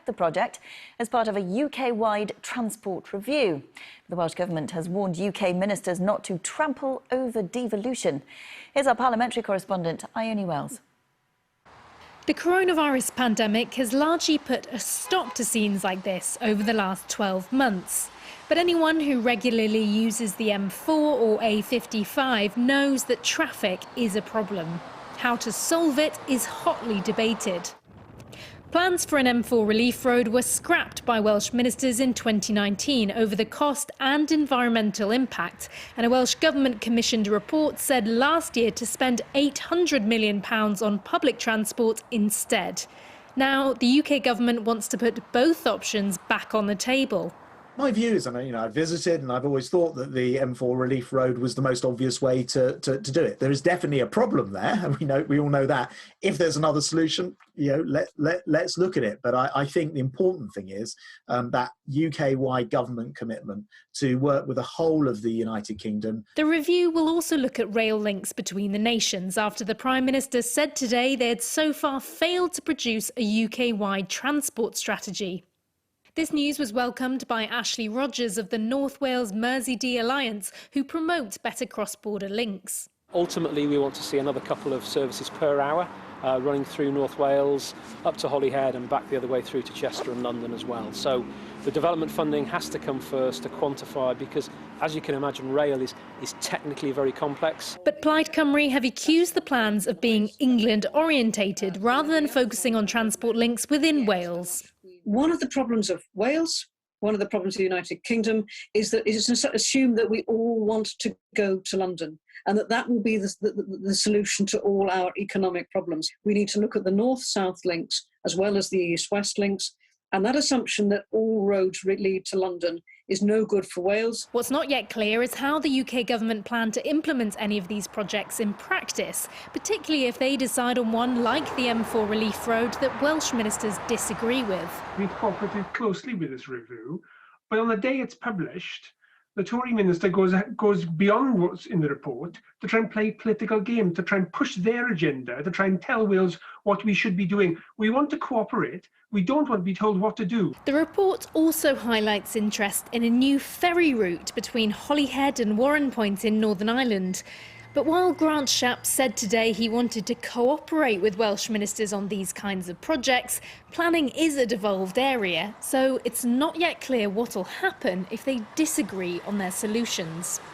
the project as part of a UK-wide transport review. The Welsh Government has warned UK ministers not to trample over devolution. Here's our parliamentary correspondent, Ione Wells. The coronavirus pandemic has largely put a stop to scenes like this over the last 12 months. But anyone who regularly uses the M4 or A55 knows that traffic is a problem. How to solve it is hotly debated. Plans for an M4 relief road were scrapped by Welsh ministers in 2019 over the cost and environmental impact, and a Welsh Government-commissioned report said last year to spend £800 million on public transport instead. Now, the UK Government wants to put both options back on the table. My view is, I visited and I've always thought that the M4 relief road was the most obvious way to do it. There is definitely a problem there, and we all know that. If there's another solution, let's look at it. But I think the important thing is that UK-wide government commitment to work with the whole of the United Kingdom. The review will also look at rail links between the nations after the Prime Minister said today they had so far failed to produce a UK-wide transport strategy. This news was welcomed by Ashley Rogers of the North Wales Mersey Alliance, who promote better cross-border links. Ultimately, we want to see another couple of services per hour running through North Wales, up to Holyhead and back the other way through to Chester and London as well. So the development funding has to come first to quantify, because, as you can imagine, rail is technically very complex. But Plaid Cymru have accused the plans of being England-orientated rather than focusing on transport links within Wales. One of the problems of Wales, one of the problems of the United Kingdom, is that it is assumed that we all want to go to London, and that will be the solution to all our economic problems. We need to look at the north-south links as well as the east-west links, and that assumption that all roads lead to London is no good for Wales. What's not yet clear is how the UK government plan to implement any of these projects in practice, particularly if they decide on one like the M4 relief road that Welsh ministers disagree with. We've cooperated closely with this review, but on the day it's published, the Tory minister goes beyond what's in the report to try and play political game, to try and push their agenda, to try and tell Wales what we should be doing. We want to cooperate. We don't want to be told what to do. The report also highlights interest in a new ferry route between Holyhead and Warren Point in Northern Ireland. But while Grant Shapps said today he wanted to cooperate with Welsh ministers on these kinds of projects, planning is a devolved area, so it's not yet clear what'll happen if they disagree on their solutions.